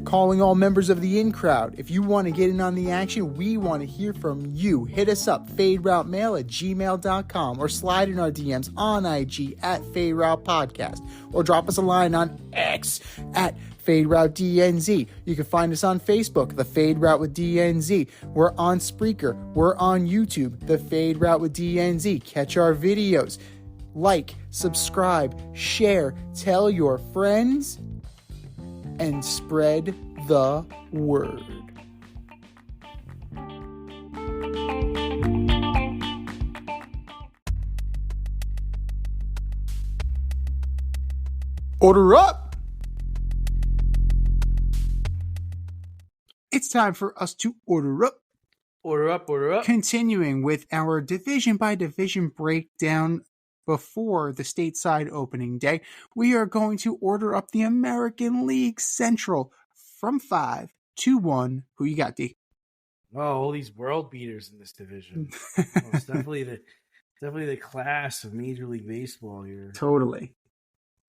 Calling all members of the in crowd. If you want to get in on the action, we want to hear from you. Hit us up, faderoutemail@gmail.com, or slide in our DMs on IG at FadeRoutePodcast, or drop us a line on X at FadeRouteDNZ. You can find us on Facebook, The Fade Route with DNZ. We're on Spreaker. We're on YouTube, The Fade Route with DNZ. Catch our videos. Like, subscribe, share, tell your friends, and spread the word. Order up! It's time for us to order up. Order up, order up. Continuing with our division by division breakdown before the stateside opening day, we are going to order up the American League Central from 5 to 1. Who you got, D? Oh, all these world beaters in this division. It's definitely the class of Major League Baseball here. Totally.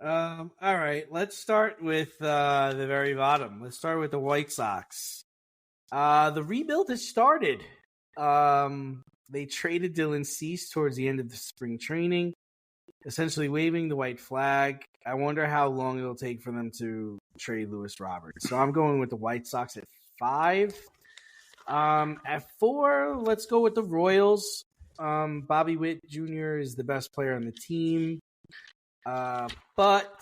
All right, let's start with the very bottom. Let's start with the White Sox. The rebuild has started. They traded Dylan Cease towards the end of the spring training, essentially waving the white flag. I wonder how long it'll take for them to trade Lewis Roberts. So I'm going with the White Sox at 5. At 4, let's go with the Royals. Bobby Witt Jr. is the best player on the team. But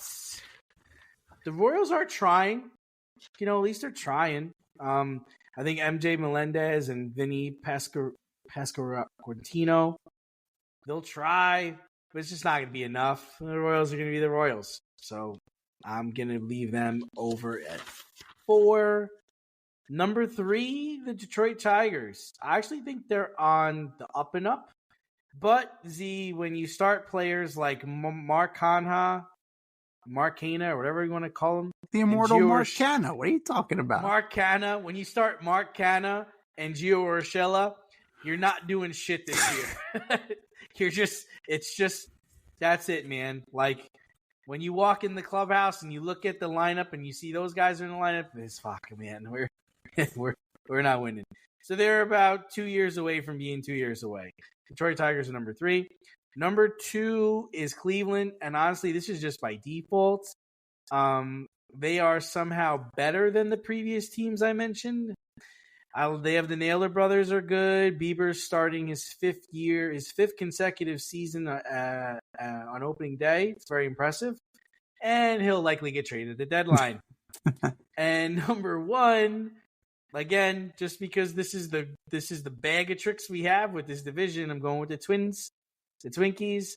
the Royals are trying. At least they're trying. I think MJ Melendez and Vinny Pasquantino, they'll try, but it's just not going to be enough. The Royals are going to be the Royals. So I'm going to leave them over at 4. Number 3, the Detroit Tigers. I actually think they're on the up and up. But, when you start players like Mark Canha, or whatever you want to call him. The immortal Mark Canha. What are you talking about? Mark Canha. When you start Mark Canha and Gio Urshela, you're not doing shit this year. That's it, man. Like, when you walk in the clubhouse and you look at the lineup and you see those guys are in the lineup, it's fucking, man, we're not winning. So they're about 2 years away from being 2 years away. Detroit Tigers are number 3. Number 2 is Cleveland, and honestly, this is just by default. They are somehow better than the previous teams I mentioned. They have the Naylor brothers are good. Bieber's starting his 5th consecutive season on opening day. It's very impressive. And he'll likely get traded at the deadline. And number 1, again, just because this is the bag of tricks we have with this division, I'm going with the Twins, the Twinkies.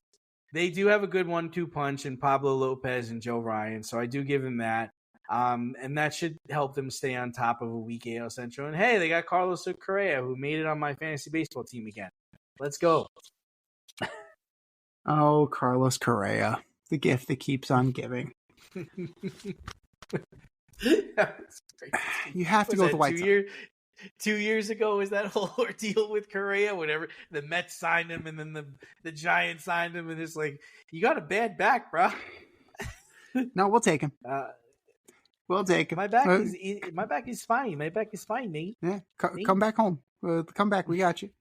They do have a good 1-2 punch in Pablo Lopez and Joe Ryan, so I do give them that. And that should help them stay on top of a weak AL Central. And hey, they got Carlos Correa, who made it on my fantasy baseball team again. Let's go. Oh, Carlos Correa, the gift that keeps on giving. You have to go with the White Sox. 2 years ago was that whole ordeal with Correa, whatever. The Mets signed him, and then the Giants signed him, and it's like, you got a bad back, bro. No, we'll take him. We'll take him. My back is fine. My back is fine, Nate. Yeah, come back home. Come back. We got you.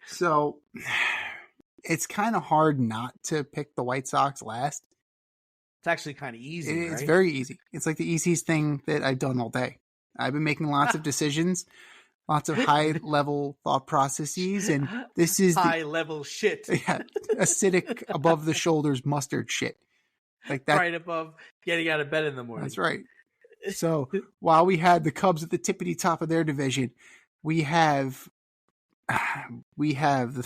So it's kind of hard not to pick the White Sox last. It's actually kind of easy. It's very easy. It's like the easiest thing that I've done all day. I've been making lots of decisions, lots of high-level thought processes, and this is high-level shit. Yeah, acidic, above-the-shoulders mustard shit. Like that. Right above getting out of bed in the morning. That's right. So while we had the Cubs at the tippity top of their division, we have the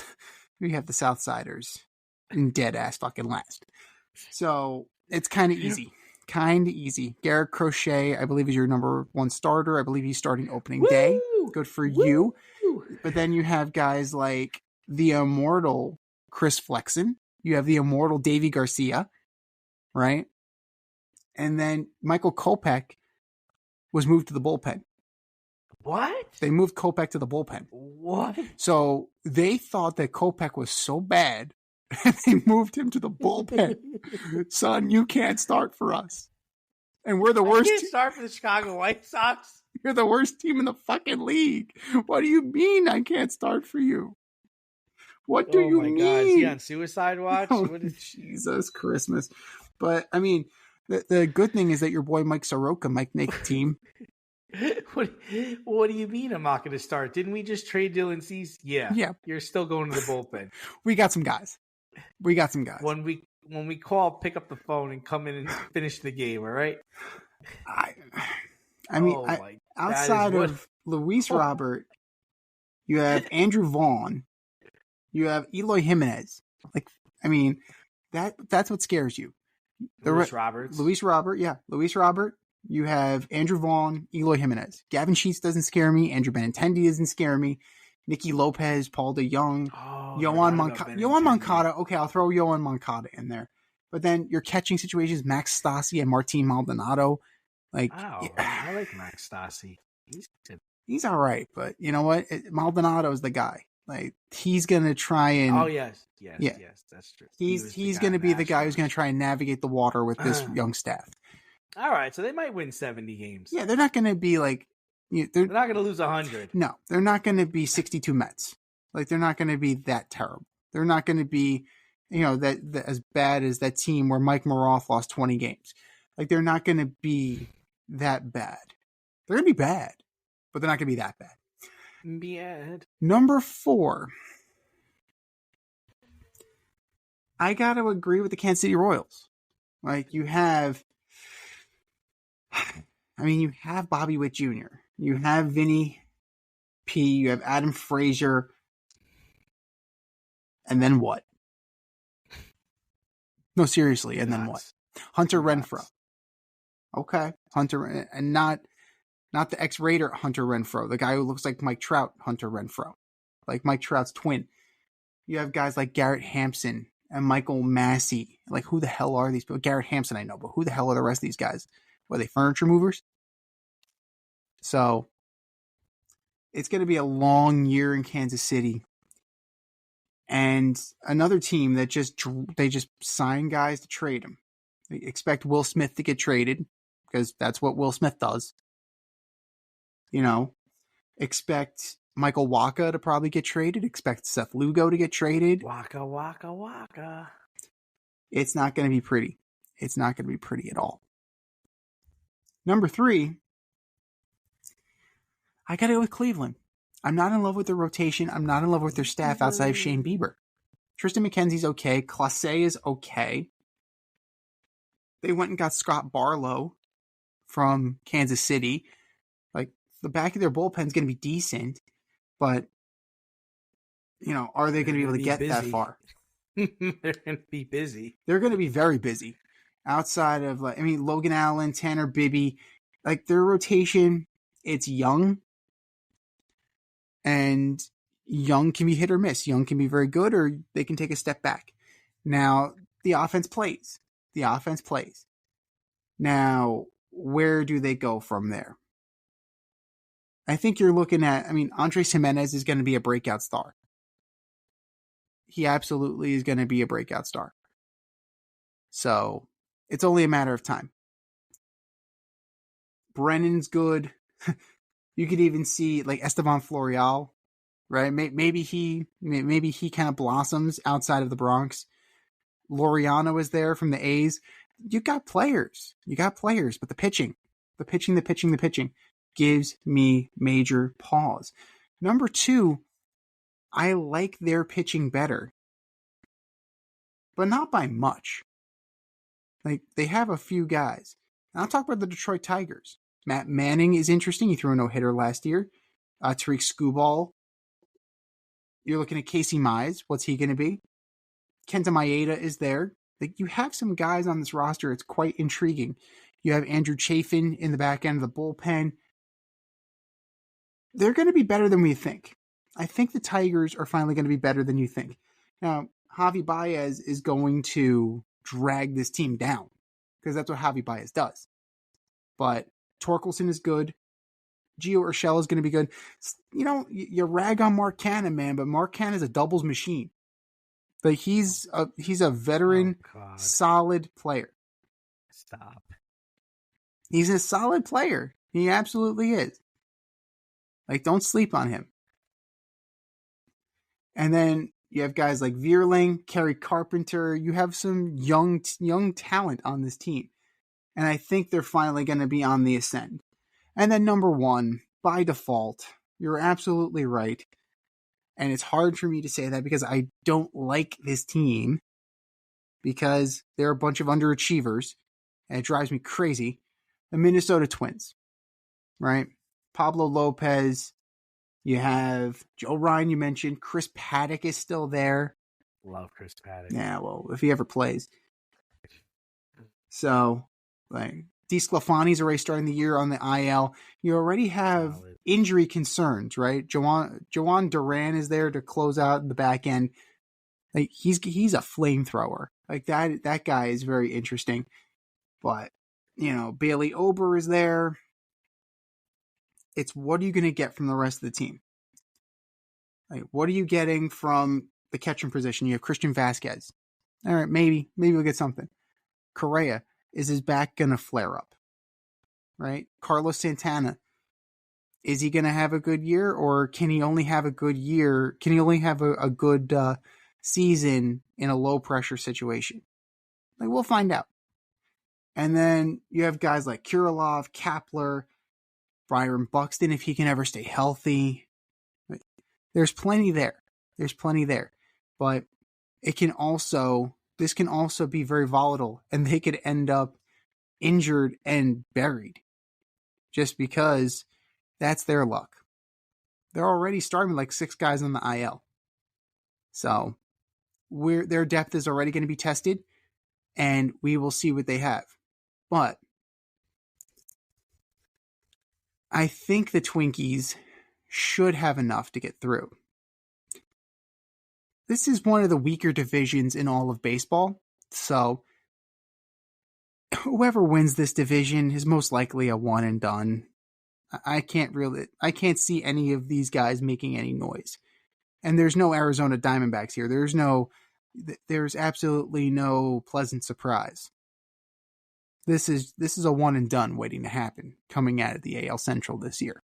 Southsiders in dead ass fucking last. So it's kind of easy. Garrett Crochet, I believe, is your number 1 starter. I believe he's starting opening day. Good for you. But then you have guys like the immortal Chris Flexen. You have the immortal Davy Garcia, right? And then Michael Kopech was moved to the bullpen. What? They moved Kopech to the bullpen. What? So they thought that Kopech was so bad, and they moved him to the bullpen. Son, you can't start for us. And we're the I worst. can't start for the Chicago White Sox. You're the worst team in the fucking league. What do you mean I can't start for you? What do you mean? God, is he on suicide watch? Oh, What is... Jesus Christmas. But, I mean, the good thing is that your boy Mike Soroka might make the team. What do you mean I'm not going to start? Didn't we just trade Dylan Cease? Yeah. You're still going to the bullpen. We got some guys. When we call, pick up the phone and come in and finish the game, all right? I mean, outside of Luis Robert, you have Andrew Vaughn, you have Eloy Jimenez. Like, I mean, that's what scares you. Luis Robert. You have Andrew Vaughn, Eloy Jimenez. Gavin Sheets doesn't scare me. Andrew Benintendi doesn't scare me. Nicky Lopez, Paul DeYoung, Yohan Moncada. Okay, I'll throw Yohan Moncada in there. But then your catching situations, Max Stassi and Martin Maldonado. Like, I like Max Stassi. He's all right, but you know what? Maldonado's the guy. Like, he's gonna try and. Oh yes, that's true. He's gonna be the guy who's gonna try and navigate the water with this young staff. All right, so they might win 70 games. Yeah, they're not gonna be like. They're not gonna lose 100. No, they're not gonna be 62 Mets. Like, they're not gonna be that terrible. They're not gonna be, that as bad as that team where Mike Maroff lost 20 games. Like, they're not gonna be that bad. They're gonna be bad, but they're not gonna be that bad. Bad. Number 4. I got to agree with the Kansas City Royals. Like, you have Bobby Witt Jr., you have Vinny P., you have Adam Frazier, and then what? No, seriously, and then what? Hunter Renfroe. Okay, Hunter, and not the ex-Raider Hunter Renfroe, the guy who looks like Mike Trout, Hunter Renfroe, like Mike Trout's twin. You have guys like Garrett Hampson and Michael Massey. Like, who the hell are these people? Garrett Hampson, I know, but who the hell are the rest of these guys? Were they furniture movers? So, it's going to be a long year in Kansas City. And another team that they just sign guys to trade them. They expect Will Smith to get traded because that's what Will Smith does. Expect Michael Wacha to probably get traded. Expect Seth Lugo to get traded. Waka. It's not going to be pretty. It's not going to be pretty at all. Number 3, I got to go with Cleveland. I'm not in love with their rotation. I'm not in love with their staff outside of Shane Bieber. Tristan McKenzie's okay. Clase is okay. They went and got Scott Barlow from Kansas City. Like, the back of their bullpen is going to be decent, but, are they going to be able to get that far? They're going to be busy. They're going to be very busy. Outside of, Logan Allen, Tanner Bibby, like, their rotation, it's young. And young can be hit or miss. Young can be very good, or they can take a step back. Now, the offense plays. Now, where do they go from there? I think you're looking at, Andres Jimenez is going to be a breakout star. He absolutely is going to be a breakout star. So, it's only a matter of time. Brennan's good. You could even see, Esteban Florial, right? Maybe he kind of blossoms outside of the Bronx. Laureano is there from the A's. You got players, but the pitching gives me major pause. Number 2, I like their pitching better, but not by much. Like, they have a few guys. And I'll talk about the Detroit Tigers. Matt Manning is interesting. He threw a no-hitter last year. Tariq Skubal. You're looking at Casey Mize. What's he going to be? Kenta Maeda is there. Like, you have some guys on this roster. It's quite intriguing. You have Andrew Chafin in the back end of the bullpen. They're going to be better than we think. I think the Tigers are finally going to be better than you think. Now, Javi Baez is going to drag this team down because that's what Javi Baez does. But Torkelson is good. Gio Urshela is going to be good. You rag on Mark Cannon, man, but Mark Cannon is a doubles machine. Like, he's a veteran, solid player. Stop. He's a solid player. He absolutely is. Like, don't sleep on him. And then you have guys like Vierling, Kerry Carpenter. You have some young talent on this team. And I think they're finally going to be on the ascend. And then number one, by default, you're absolutely right. And it's hard for me to say that because I don't like this team because they're a bunch of underachievers and it drives me crazy. The Minnesota Twins, right? Pablo Lopez. You have Joe Ryan, you mentioned. Chris Paddock is still there. Love Chris Paddock. Yeah, well, if he ever plays. So, like, DeSclafani's already starting the year on the IL. You already have injury concerns, right? Joan Duran is there to close out the back end. Like, he's a flamethrower. Like, that guy is very interesting. But, Bailey Ober is there. It's what are you going to get from the rest of the team? Like, what are you getting from the catching position? You have Christian Vasquez. All right, maybe we'll get something. Correa, is his back going to flare up? Right? Carlos Santana, is he going to have a good year, or can he only have a good year? Can he only have a good season in a low pressure situation? Like, we'll find out. And then you have guys like Kirilov, Kapler, Byron Buxton, if he can ever stay healthy. There's plenty there. But this can also be very volatile, and they could end up injured and buried just because that's their luck. They're already starting like 6 guys on the IL. So their depth is already going to be tested, and we will see what they have. But I think the Twinkies should have enough to get through. This is one of the weaker divisions in all of baseball, so whoever wins this division is most likely a one and done. I can't see any of these guys making any noise. And there's no Arizona Diamondbacks here. There's absolutely no pleasant surprise. This is a one and done waiting to happen coming out of the AL Central this year.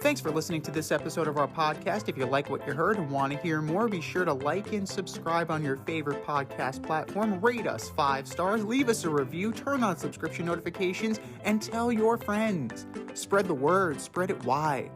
Thanks for listening to this episode of our podcast. If you like what you heard and want to hear more, be sure to like and subscribe on your favorite podcast platform. Rate us 5 stars, leave us a review, turn on subscription notifications, and tell your friends. Spread the word, spread it wide.